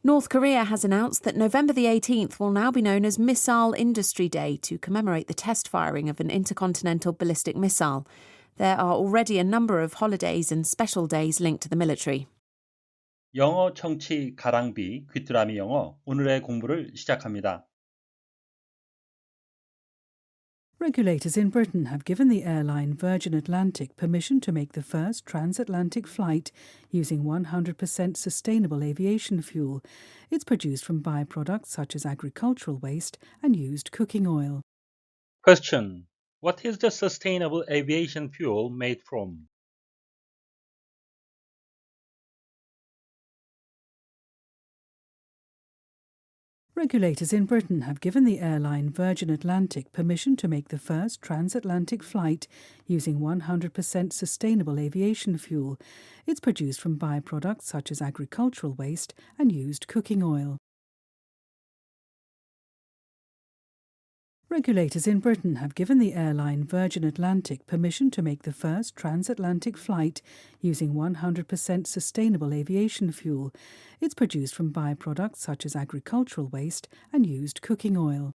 North Korea has announced that November the 18th will now be known as Missile Industry Day to commemorate the test firing of an intercontinental ballistic missile. There are already a number of holidays and special days linked to the military. 영어 청취 가랑비 귀뚜라미 영어 오늘의 공부를 시작합니다. Regulators in Britain have given the airline Virgin Atlantic permission to make the first transatlantic flight using 100% sustainable aviation fuel. It's produced from byproducts such as agricultural waste and used cooking oil. Question. What is the sustainable aviation fuel made from? Regulators in Britain have given the airline Virgin Atlantic permission to make the first transatlantic flight using 100% sustainable aviation fuel. It's produced from byproducts such as agricultural waste and used cooking oil. Regulators in Britain have given the airline Virgin Atlantic permission to make the first transatlantic flight using 100% sustainable aviation fuel. It's produced from byproducts such as agricultural waste and used cooking oil.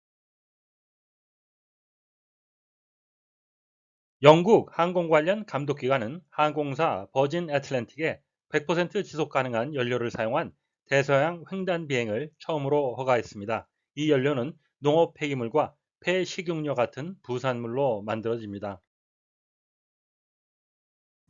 영국 항공 관련 감독기관은 항공사 버진 애틀랜틱에 100% 지속 가능한 연료를 사용한 대서양 횡단 비행을 처음으로 허가했습니다. 이 연료는 농업 폐기물과 폐식용유 같은 부산물로 만들어집니다.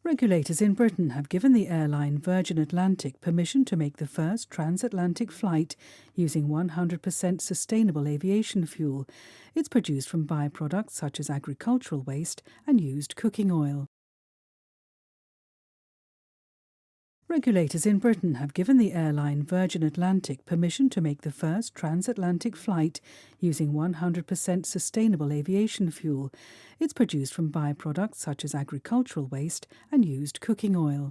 Regulators in Britain have given the airline Virgin Atlantic permission to make the first transatlantic flight using 100% sustainable aviation fuel. It's produced from byproducts such as agricultural waste and used cooking oil. Regulators in Britain have given the airline Virgin Atlantic permission to make the first transatlantic flight using 100% sustainable aviation fuel. It's produced from byproducts such as agricultural waste and used cooking oil.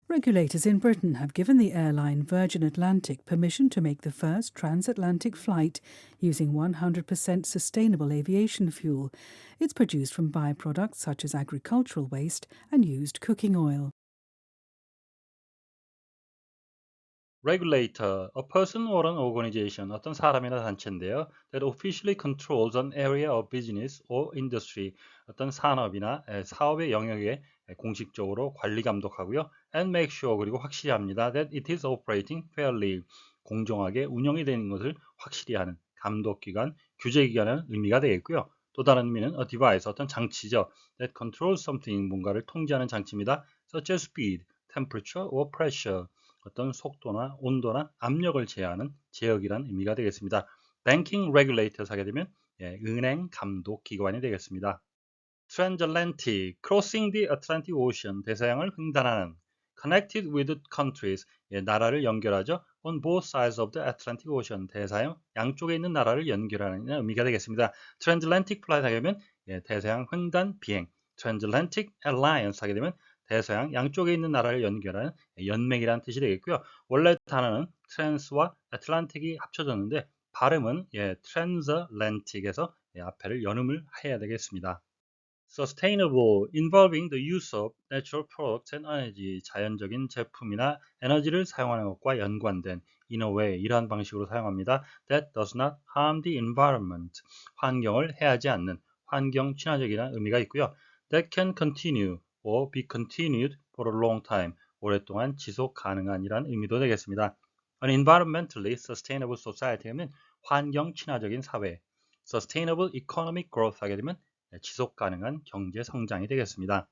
Regulators in Britain have given the airline Virgin Atlantic permission to make the first transatlantic flight using 100% sustainable aviation fuel. It's produced from byproducts such as agricultural waste and used cooking oil. Regulator, a person or an organization, 어떤 사람이나 단체인데요. That officially controls an area of business or industry, 어떤 산업이나 사업의 영역에 공식적으로 관리 감독하고요. And make sure, 그리고 확실히 합니다. That it is operating fairly, 공정하게 운영이 되는 것을 확실히 하는 감독기관, 규제기관의 의미가 되겠고요. 또 다른 의미는 a device, 어떤 장치죠. That controls something, 뭔가를 통제하는 장치입니다. Such as speed, temperature or pressure, 어떤 속도나 온도나 압력을 제어하는 제어기란 의미가 되겠습니다. Banking regulators 하게 되면 은행 감독 기관이 되겠습니다. Transatlantic, crossing the Atlantic Ocean, 대서양을 횡단하는. Connected with countries, 나라를 연결하죠. On both sides of the Atlantic Ocean, 대서양 양쪽에 있는 나라를 연결하는 의미가 되겠습니다. Transatlantic flight 하게 되면 대서양 횡단 비행. Transatlantic Alliance 하게 되면 대서양 양쪽에 있는 나라를 연결하는 연맹이라는 뜻이 되겠고요. 원래 단어는 trans와 Atlantic이 합쳐졌는데 발음은 transatlantic에서 앞에를 연음을 해야 되겠습니다. Sustainable, involving the use of natural products and energy, 자연적인 제품이나 에너지를 사용하는 것과 연관된 in a way, 이러한 방식으로 사용합니다. That does not harm the environment, 환경을 해하지 않는 환경 친화적이라는 의미가 있고요. That can continue or be continued for a long time, 오랫동안 지속 가능한이라는 의미도 되겠습니다. An environmentally sustainable society 하면 환경 친화적인 사회, sustainable economic growth 하게 되면 지속 가능한 경제 성장이 되겠습니다.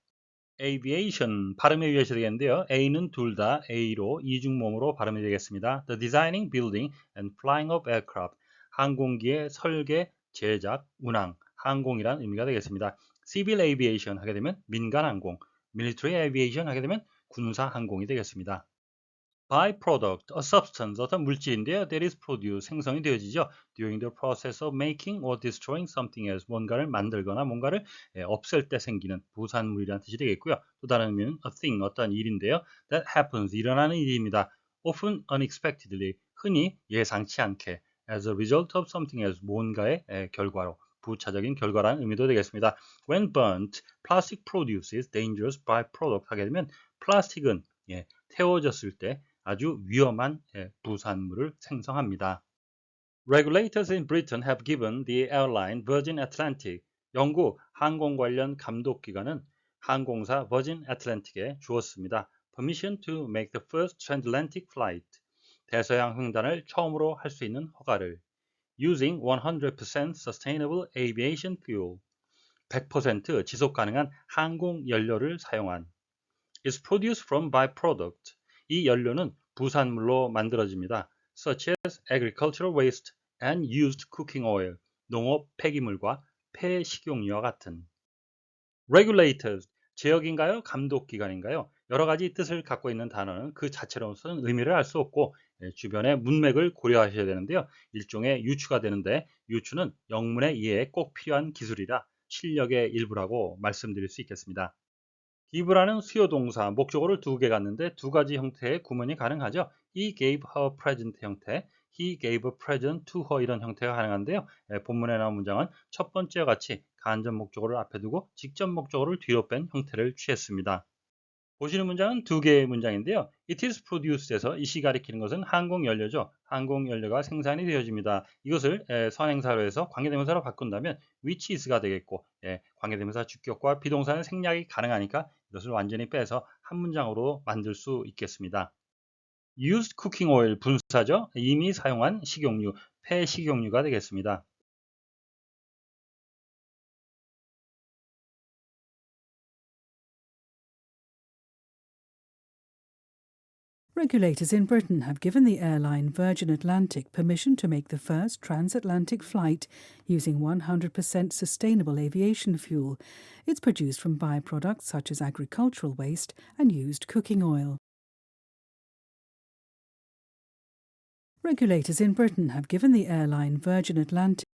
Aviation, 발음에 의해서 되겠는데요. A는 둘 다 A로 이중모음으로 발음이 되겠습니다. The designing, building and flying of aircraft, 항공기의 설계, 제작, 운항, 항공이란 의미가 되겠습니다. Civil aviation 하게 되면 민간항공, military aviation 하게 되면 군사항공이 되겠습니다. Byproduct, a substance, 어떤 물질인데요. That is produced, 생성이 되어지죠. During the process of making or destroying something else, 뭔가를 만들거나 뭔가를 없앨 때 생기는 부산물이라는 뜻이 되겠고요. 또 다른 의미는 a thing, 어떤 일인데요. That happens, 일어나는 일입니다. Often unexpectedly, 흔히 예상치 않게. As a result of something else, 뭔가의 결과로. 부차적인 결과라는 의미도 되겠습니다. When burnt, plastic produces dangerous byproduct 하게 되면 플라스틱은 태워졌을 때 아주 위험한 부산물을 생성합니다. Regulators in Britain have given the airline Virgin Atlantic, 영국 항공 관련 감독기관은 항공사 Virgin Atlantic에 주었습니다. Permission to make the first transatlantic flight, 대서양 횡단을 처음으로 할 수 있는 허가를 using 100% sustainable aviation fuel, 100% 지속 가능한 항공 연료를 사용한 is produced from byproduct, 이 연료는 부산물로 만들어집니다. such as agricultural waste and used cooking oil, 농업 폐기물과 폐식용유와 같은 regulators, 제역인가요? 감독기관인가요? 여러 가지 뜻을 갖고 있는 단어는 그 자체로서는 의미를 알 수 없고 주변의 문맥을 고려하셔야 되는데요. 일종의 유추가 되는데 유추는 영문의 이해에 꼭 필요한 기술이라 실력의 일부라고 말씀드릴 수 있겠습니다. give라는 수요 동사, 목적어를 두 개 갖는데 두 가지 형태의 구문이 가능하죠. He gave her present 형태, he gave a present to her 이런 형태가 가능한데요. 본문에 나온 문장은 첫 번째와 같이 간접 목적어를 앞에 두고 직접 목적어를 뒤로 뺀 형태를 취했습니다. 보시는 문장은 두 개의 문장인데요. It is produce에서 이시 가리키는 것은 항공연료죠. 항공연료가 생산이 되어집니다. 이것을 선행사로 해서 관계대명사로 바꾼다면 which is가 되겠고 관계대명사 주격과 비동사는 생략이 가능하니까 이것을 완전히 빼서 한 문장으로 만들 수 있겠습니다. Used cooking oil 분사죠. 이미 사용한 식용유, 폐식용유가 되겠습니다. Regulators in Britain have given the airline Virgin Atlantic permission to make the first transatlantic flight using 100% sustainable aviation fuel. It's produced from byproducts such as agricultural waste and used cooking oil. Regulators in Britain have given the airline Virgin Atlantic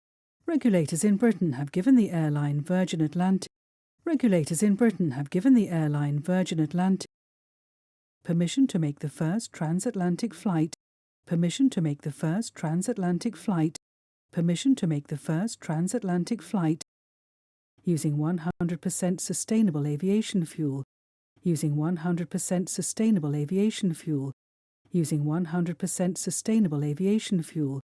Regulators in Britain have given the airline Virgin Atlantic Regulators in Britain have given the airline Virgin Atlantic permission to make the first transatlantic flight, permission to make the first transatlantic flight, permission to make the first transatlantic flight using 100% sustainable aviation fuel, using 100% sustainable aviation fuel, using 100% sustainable aviation fuel.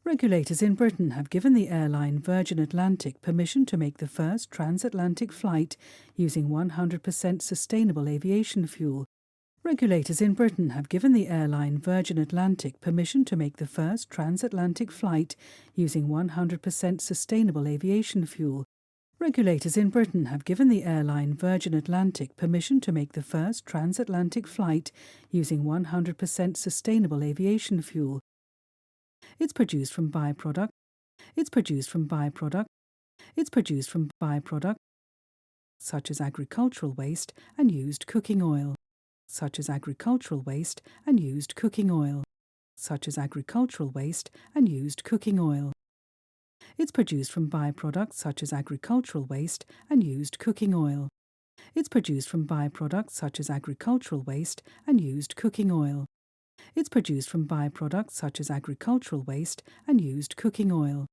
Regulators in Britain have given the airline Virgin Atlantic permission to make the first transatlantic flight using 100% sustainable aviation fuel. Regulators in Britain have given the airline Virgin Atlantic permission to make the first transatlantic flight using 100% sustainable aviation fuel. Regulators in Britain have given the airline Virgin Atlantic permission to make the first transatlantic flight using 100% sustainable aviation fuel. It's produced from byproduct. It's produced from byproduct. It's produced from byproduct such as agricultural waste and used cooking oil. Such as agricultural waste and used cooking oil. Such as agricultural waste and used cooking oil. It's produced from byproducts such as agricultural waste and used cooking oil. It's produced from byproducts such as agricultural waste and used cooking oil. It's produced from byproducts such as agricultural waste and used cooking oil.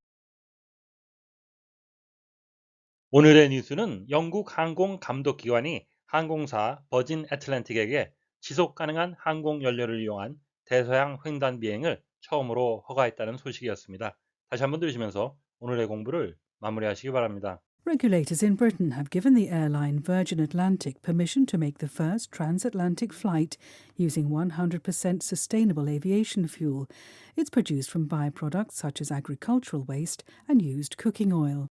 오늘의 뉴스는 영국 항공 감독기관이 항공사 버진 애틀랜틱에게 지속 가능한 항공 연료를 이용한 대서양 횡단 비행을 처음으로 허가했다는 소식이었습니다. 다시 한번 들으시면서 오늘의 공부를 마무리하시기 바랍니다. Regulators in Britain have given the airline Virgin Atlantic permission to make the first transatlantic flight using 100% sustainable aviation fuel. It's produced from byproducts such as agricultural waste and used cooking oil.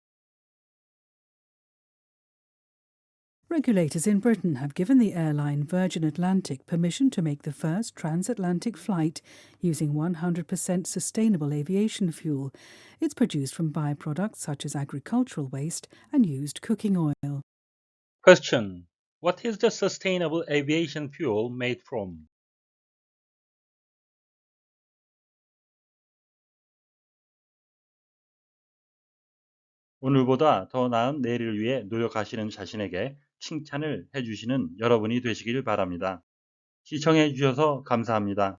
Regulators in Britain have given the airline Virgin Atlantic permission to make the first transatlantic flight using 100% sustainable aviation fuel. It's produced from byproducts such as agricultural waste and used cooking oil. Question. What is the sustainable aviation fuel made from? 오늘보다 더 나은 내일을 위해 노력하시는 자신에게 칭찬을 해주시는 여러분이 되시길 바랍니다. 시청해 주셔서 감사합니다.